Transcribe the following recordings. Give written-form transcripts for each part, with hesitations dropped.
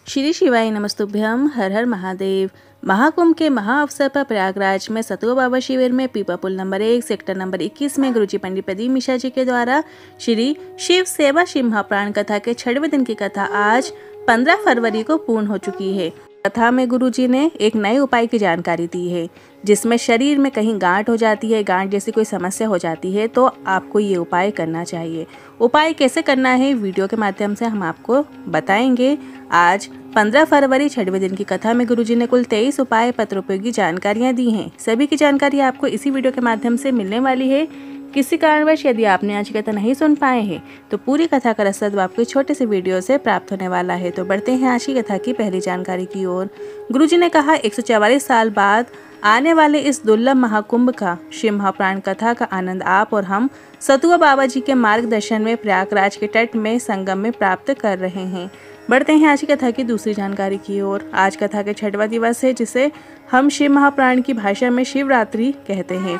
श्री शिवाय नमस्तुभ्यम। हर हर महादेव। महाकुंभ के महाअवसर पर प्रयागराज में सतुआ बाबा शिविर में पीपा पुल नंबर 1 सेक्टर नंबर 21 में गुरुजी पंडित प्रदीप मिश्रा जी के द्वारा श्री शिव सेवा शिव महाप्राण कथा के 6वें दिन की कथा आज 15 फरवरी को पूर्ण हो चुकी है। कथा में गुरुजी ने एक नए उपाय की जानकारी दी है, जिसमें शरीर में कहीं गांठ हो जाती है, गांठ जैसी कोई समस्या हो जाती है तो आपको ये उपाय करना चाहिए। उपाय कैसे करना है वीडियो के माध्यम से हम आपको बताएंगे। आज 15 फरवरी 6वें दिन की कथा में गुरुजी ने कुल 23 उपाय पत्र उपयोगी जानकारियां दी हैं। सभी की जानकारी आपको इसी वीडियो के माध्यम से मिलने वाली है। किसी कारणवश यदि आपने आज की कथा नहीं सुन पाए हैं तो पूरी कथा का रसद आपको छोटे से वीडियो से प्राप्त होने वाला है। तो बढ़ते हैं आज की कथा की पहली जानकारी की ओर। गुरुजी ने कहा 144 साल बाद आने वाले इस दुर्लभ महाकुंभ का शिव महाप्राण कथा का आनंद आप और हम सतुआ बाबा जी के मार्गदर्शन में प्रयागराज के तट में संगम में प्राप्त कर रहे हैं। बढ़ते हैं आज की कथा की दूसरी जानकारी की ओर। आज कथा के 6वां दिवस है, जिसे हम शिव महाप्राण की भाषा में शिवरात्रि कहते हैं।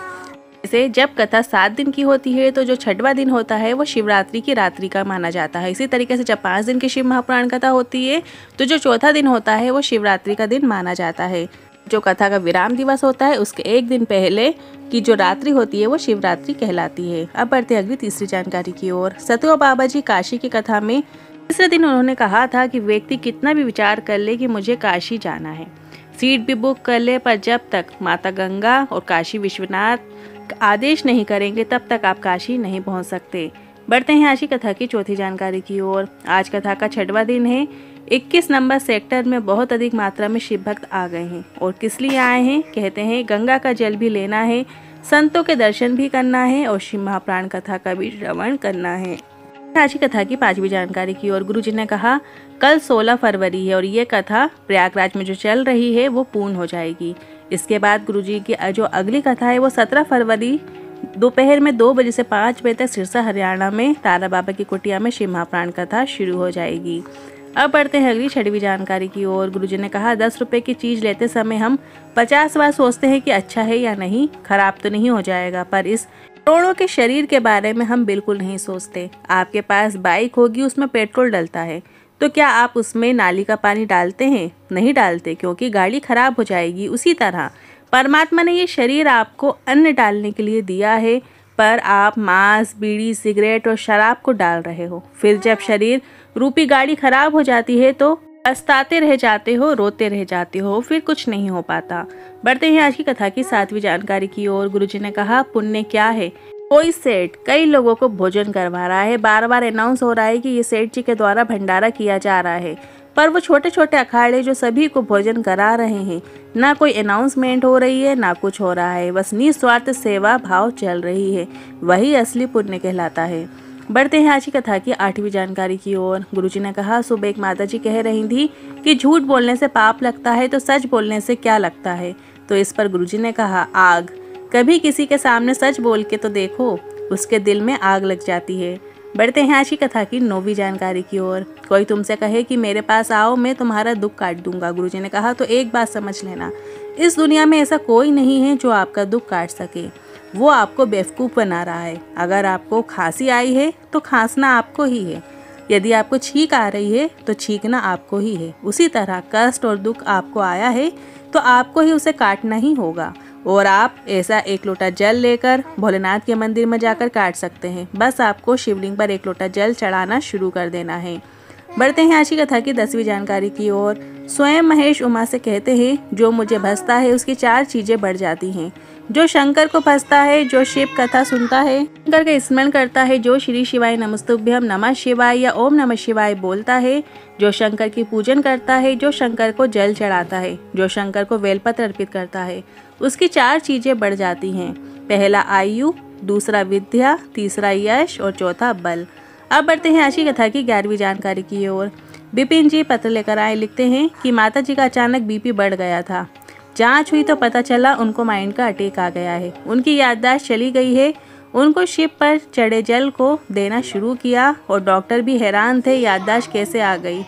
जैसे जब कथा 7 दिन की होती है तो जो 6वां दिन होता है वो शिवरात्रि की रात्रि का माना जाता है। इसी तरीके से जब 5 दिन की शिव महाप्राण कथा होती है तो जो चौथा दिन होता है वो शिवरात्रि का दिन माना जाता है। जो कथा का विराम दिवस होता है उसके एक दिन पहले की जो रात्रि होती है वो शिवरात्रि कहलाती है। अब बढ़ते अगली तीसरी जानकारी की ओर। सतुआ बाबा जी काशी की कथा में तीसरे दिन उन्होंने कहा था कि व्यक्ति कितना भी विचार कर ले कि मुझे काशी जाना है, सीट भी बुक कर ले, पर जब तक माता गंगा और काशी विश्वनाथ आदेश नहीं करेंगे तब तक आप काशी नहीं पहुंच सकते। बढ़ते हैं आज की कथा की चौथी जानकारी की ओर। आज कथा का 6वां दिन है। 21 नंबर सेक्टर में बहुत अधिक मात्रा में शिव भक्त आ गए हैं। और किस लिए आए हैं? कहते हैं गंगा का जल भी लेना है, संतों के दर्शन भी करना है और शिव महाप्राण कथा का भी श्रवण करना है। आज की कथा की 5वीं जानकारी की ओर। गुरुजी ने कहा कल 16 फरवरी है और ये कथा प्रयागराज में जो चल रही है वो पूर्ण हो जाएगी। इसके बाद गुरुजी की जो अगली कथा है वो 17 फरवरी दोपहर में 2 बजे से 5 बजे तक सिरसा हरियाणा में तारा बाबा की कुटिया में शिव महाप्राण कथा शुरू हो जाएगी। अब बढ़ते हैं अगली 6वीं जानकारी की ओर। गुरुजी ने कहा 10 रुपए की चीज लेते समय हम 50 बार सोचते हैं कि अच्छा है या नहीं, खराब तो नहीं हो जाएगा, पर इस करोड़ों के शरीर के बारे में हम बिल्कुल नहीं सोचते। आपके पास बाइक होगी, उसमें पेट्रोल डलता है, तो क्या आप उसमें नाली का पानी डालते हैं? नहीं डालते, क्योंकि गाड़ी खराब हो जाएगी। उसी तरह परमात्मा ने ये शरीर आपको अन्न डालने के लिए दिया है, पर आप मांस, बीड़ी, सिगरेट और शराब को डाल रहे हो। फिर जब शरीर रूपी गाड़ी खराब हो जाती है तो पछताते रह जाते हो, रोते रह जाते हो, फिर कुछ नहीं हो पाता। बढ़ते हैं आज की कथा की 7वीं जानकारी की ओर। गुरुजी ने कहा पुण्य क्या है? कोई सेठ कई लोगों को भोजन करवा रहा है, बार बार अनाउंस हो रहा है कि ये सेठ जी के द्वारा भंडारा किया जा रहा है, पर वो छोटे छोटे अखाड़े जो सभी को भोजन करा रहे हैं, ना कोई अनाउंसमेंट हो रही है ना कुछ हो रहा है, बस निस्वार्थ सेवा भाव चल रही है, वही असली पुण्य कहलाता है। बढ़ते हैं आज की कथा की 8वीं जानकारी की ओर। गुरुजी ने कहा सुबह एक माता जी कह रही थी कि झूठ बोलने से पाप लगता है तो सच बोलने से क्या लगता है। तो इस पर गुरुजी ने कहा आग। कभी किसी के सामने सच बोल के तो देखो, उसके दिल में आग लग जाती है। बढ़ते हैं आज की कथा की 9वीं जानकारी की ओर। कोई तुमसे कहे कि मेरे पास आओ, मैं तुम्हारा दुख काट दूंगा। गुरुजी ने कहा तो एक बात समझ लेना, इस दुनिया में ऐसा कोई नहीं है जो आपका दुख काट सके, वो आपको बेवकूफ़ बना रहा है। अगर आपको खांसी आई है तो खांसना आपको ही है, यदि आपको छींक आ रही है तो छींकना आपको ही है। उसी तरह कष्ट और दुख आपको आया है तो आपको ही उसे काटना ही होगा, और आप ऐसा 1 लोटा जल लेकर भोलेनाथ के मंदिर में जाकर काट सकते हैं। बस आपको शिवलिंग पर 1 लोटा जल चढ़ाना शुरू कर देना है। बढ़ते हैं आज की कथा की 10वीं जानकारी की ओर। स्वयं महेश उमा से कहते हैं जो मुझे भजता है उसकी 4 चीजें बढ़ जाती हैं। जो शंकर को भजता है, जो शिव कथा सुनता है, शंकर का स्मरण करता है, जो श्री शिवाय नमस्तुभ्यम नमः शिवाय या ओम नमः शिवाय बोलता है, जो शंकर की पूजन करता है, जो शंकर को जल चढ़ाता है, जो शंकर को बेलपत्र अर्पित करता है, उसकी 4 चीजें बढ़ जाती हैं। पहला आयु, दूसरा विद्या, तीसरा यश और चौथा बल। अब बढ़ते हैं आज की कथा की 11वीं जानकारी की ओर। बिपिन जी पत्र लेकर आए, लिखते हैं कि माता जी का अचानक बीपी बढ़ गया था। जांच हुई तो पता चला उनको माइंड का अटैक आ गया है, उनकी याददाश्त चली गई है। उनको शिव पर चढ़े जल को देना शुरू किया और डॉक्टर भी हैरान थे याददाश्त कैसे आ गई।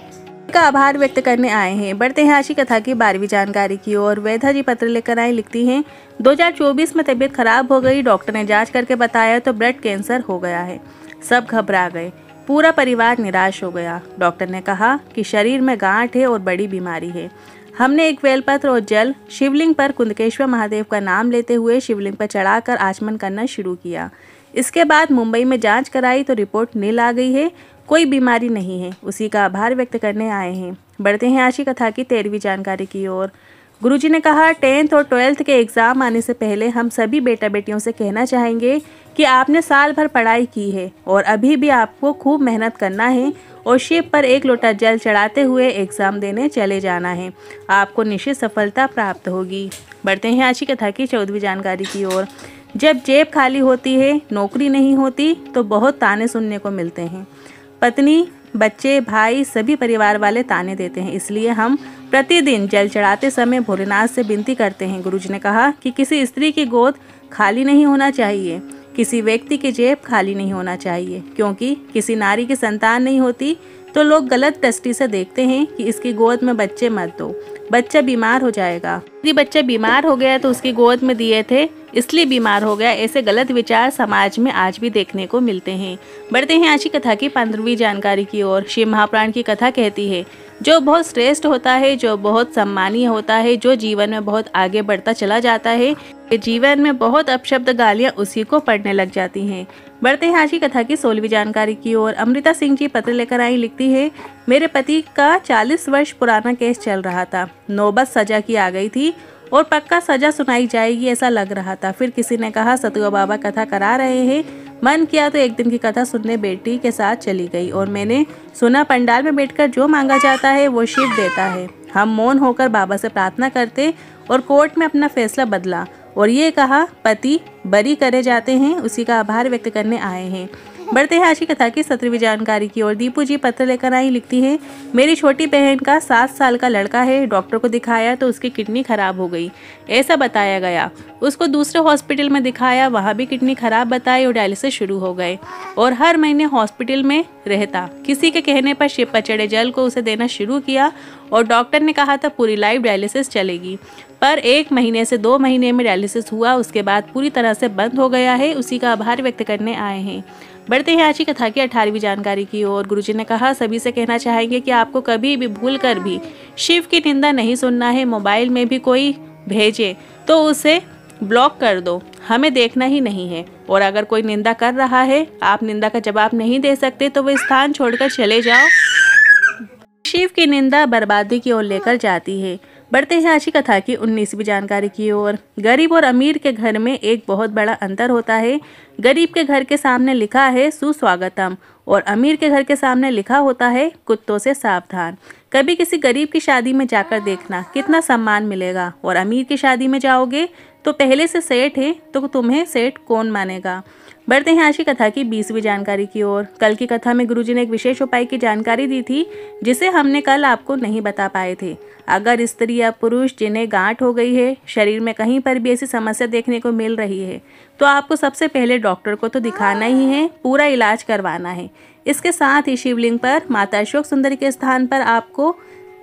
का आभार व्यक्त करने आए हैं। बढ़ते हैं आज की कथा की 12वीं जानकारी की ओर। वेदा जी पत्र लेकर आए, लिखती हैं 2024 में तबीयत खराब हो गई, डॉक्टर ने जांच करके बताया तो ब्लड कैंसर हो गया है। सब घबरा गए, पूरा परिवार निराश हो गया। डॉक्टर ने कहा कि शरीर में गांठ है और बड़ी बीमारी है। हमने एक बेलपत्र और जल शिवलिंग पर कुंदकेश्वर महादेव का नाम लेते हुए शिवलिंग पर चढ़ाकर आचमन करना शुरू किया। इसके बाद मुंबई में जांच कराई तो रिपोर्ट नील आ गई है, कोई बीमारी नहीं है। उसी का आभार व्यक्त करने आए हैं। बढ़ते हैं आज की कथा की 13वीं जानकारी की ओर। गुरुजी ने कहा, 10th और 12th के एग्ज़ाम आने से पहले हम सभी बेटा बेटियों से कहना चाहेंगे कि आपने साल भर पढ़ाई की है और अभी भी आपको खूब मेहनत करना है और शिव पर एक लोटा जल चढ़ाते हुए एग्ज़ाम देने चले जाना है। आपको निश्चित सफलता प्राप्त होगी। बढ़ते हैं आज की कथा की 14वीं जानकारी की ओर। जब जेब खाली होती है, नौकरी नहीं होती, तो बहुत ताने सुनने को मिलते हैं। पत्नी, बच्चे, भाई, सभी परिवार वाले ताने देते हैं। इसलिए हम प्रतिदिन जल चढ़ाते समय भोलेनाथ से विनती करते हैं। गुरुजी ने कहा कि किसी स्त्री की गोद खाली नहीं होना चाहिए, किसी व्यक्ति की जेब खाली नहीं होना चाहिए, क्योंकि किसी नारी की संतान नहीं होती तो लोग गलत दृष्टि से देखते हैं कि इसकी गोद में बच्चे मत दो, बच्चा बीमार हो जाएगा। यदि बच्चा बीमार हो गया तो उसकी गोद में दिए थे इसलिए बीमार हो गया। ऐसे गलत विचार समाज में आज भी देखने को मिलते हैं। बढ़ते हैं आज की कथा की 15वीं जानकारी की ओर। शिव महापुराण की कथा कहती है, जो बहुत श्रेष्ठ होता है, जो बहुत सम्मानीय होता है, जो जीवन में बहुत आगे बढ़ता चला जाता है, जीवन में बहुत अपशब्द गालियां उसी को पड़ने लग जाती हैं। बढ़ते हैं आज की कथा की 16वीं जानकारी की ओर। अमृता सिंह जी पत्र लेकर आई, लिखती है, मेरे पति का 40 वर्ष पुराना केस चल रहा था। नौबत सजा की आ गई थी और पक्का सजा सुनाई जाएगी ऐसा लग रहा था। फिर किसी ने कहा सतुआ बाबा कथा करा रहे हैं। मन किया तो एक दिन की कथा सुनने बेटी के साथ चली गई और मैंने सुना पंडाल में बैठकर जो मांगा जाता है वो शिव देता है। हम मौन होकर बाबा से प्रार्थना करते और कोर्ट में अपना फैसला बदला और ये कहा पति बरी करे जाते हैं, उसी का आभार व्यक्त करने आए हैं। बढ़ते हैं आज की कथा की 17वीं जानकारी की ओर। दीपू जी पत्र लेकर आई, लिखती है, मेरी छोटी बहन का 7 साल का लड़का है। डॉक्टर को दिखाया तो उसकी किडनी खराब हो गई ऐसा बताया गया। उसको दूसरे हॉस्पिटल में दिखाया, वहाँ भी किडनी खराब बताई और डायलिसिस शुरू हो गए और हर महीने हॉस्पिटल में रहता। किसी के कहने पर शिव पर चढ़े जल को उसे देना शुरू किया और डॉक्टर ने कहा था पूरी लाइफ डायलिसिस चलेगी, पर 1 महीने से 2 महीने में डायलिसिस हुआ, उसके बाद पूरी तरह से बंद हो गया है। उसी का आभार व्यक्त करने आए हैं। बढ़ते हैं आज की कथा की 18वीं जानकारी की ओर। गुरुजी ने कहा, सभी से कहना चाहेंगे कि आपको कभी भी भूल कर भी शिव की निंदा नहीं सुनना है। मोबाइल में भी कोई भेजे तो उसे ब्लॉक कर दो, हमें देखना ही नहीं है। और अगर कोई निंदा कर रहा है, आप निंदा का जवाब नहीं दे सकते तो वो स्थान छोड़कर चले जाओ। शिव की निंदा बर्बादी की ओर लेकर जाती है। बढ़ते हैं आज की कथा की 19वीं जानकारी की ओर। गरीब और अमीर के घर में एक बहुत बड़ा अंतर होता है। गरीब के घर के सामने लिखा है सुस्वागतम और अमीर के घर के सामने लिखा होता है कुत्तों से सावधान। कभी किसी गरीब की शादी में जाकर देखना कितना सम्मान मिलेगा, और अमीर की शादी में जाओगे तो पहले से सेठ है तो तुम्हें सेठ कौन मानेगा। बढ़ते हैं आज की कथा की 20वीं जानकारी की ओर। कल की कथा में गुरुजी ने एक विशेष उपाय की जानकारी दी थी जिसे हमने कल आपको नहीं बता पाए थे। अगर स्त्री या पुरुष जिन्हें गांठ हो गई है, शरीर में कहीं पर भी ऐसी समस्या देखने को मिल रही है, तो आपको सबसे पहले डॉक्टर को तो दिखाना ही है, पूरा इलाज करवाना है। इसके साथ ही शिवलिंग पर माता अशोक सुंदरी के स्थान पर आपको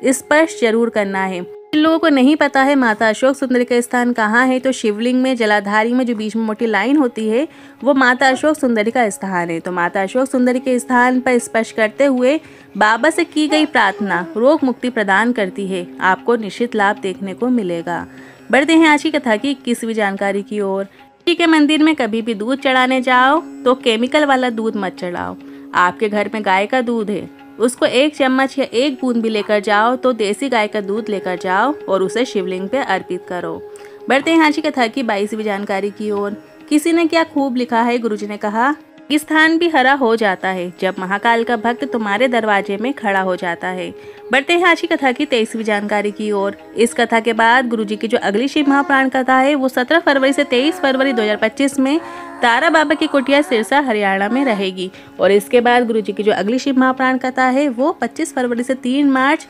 स्पर्श जरूर करना है। जिन लोगों को नहीं पता है माता अशोक सुंदरी का स्थान कहाँ है, तो शिवलिंग में जलाधारी में जो बीच में मोटी लाइन होती है वो माता अशोक सुंदरी का स्थान है। तो माता अशोक सुंदरी के स्थान पर स्पर्श करते हुए बाबा से की गई प्रार्थना रोग मुक्ति प्रदान करती है, आपको निश्चित लाभ देखने को मिलेगा। बढ़ते हैं आज की कथा की 21वीं जानकारी की ओर। शिव के मंदिर में कभी भी दूध चढ़ाने जाओ तो केमिकल वाला दूध मत चढ़ाओ। आपके घर में गाय का दूध है, उसको 1 चम्मच या 1 बूंद भी लेकर जाओ तो देसी गाय का दूध लेकर जाओ और उसे शिवलिंग पे अर्पित करो। बढ़ते हैं आज की कथा की 22वीं जानकारी की ओर। किसी ने क्या खूब लिखा है, गुरुजी ने कहा, स्थान भी हरा हो जाता है जब महाकाल का भक्त तुम्हारे दरवाजे में खड़ा हो जाता है। बढ़ते हैं आज की कथा की 23वीं जानकारी की ओर। इस कथा के बाद गुरुजी की जो अगली शिव महापुराण कथा है वो 17 फरवरी से 23 फरवरी 2025 में तारा बाबा की कुटिया सिरसा हरियाणा में रहेगी। और इसके बाद गुरुजी की जो अगली शिव महापुराण कथा है वो 25 फरवरी से 3 मार्च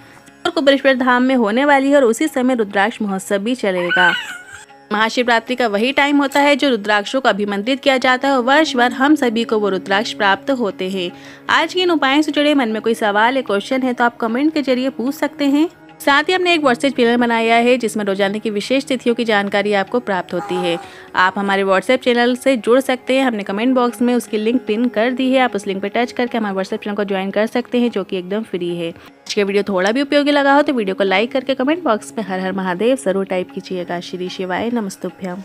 कुबेरेश्वर धाम में होने वाली है और उसी समय रुद्राक्ष महोत्सव भी चलेगा। महाशिवरात्रि का वही टाइम होता है जो रुद्राक्षों को अभिमंत्रित किया जाता है और वर्ष भर हम सभी को वो रुद्राक्ष प्राप्त होते हैं। आज के इन उपायों से जुड़े मन में कोई सवाल या क्वेश्चन है तो आप कमेंट के जरिए पूछ सकते हैं। साथ ही हमने एक व्हाट्सएप चैनल बनाया है जिसमें रोजाना की विशेष तिथियों की जानकारी आपको प्राप्त होती है। आप हमारे व्हाट्सएप चैनल से जुड़ सकते हैं। हमने कमेंट बॉक्स में उसकी लिंक पिन कर दी है। आप उस लिंक पर टच करके हमारे व्हाट्सएप चैनल को ज्वाइन कर सकते हैं, जो कि एकदम फ्री है। आज का वीडियो थोड़ा भी उपयोगी लगा हो तो वीडियो को लाइक करके कमेंट बॉक्स में हर हर महादेव जरूर टाइप कीजिएगा। श्री शिवाय नमस्तुभ्यम।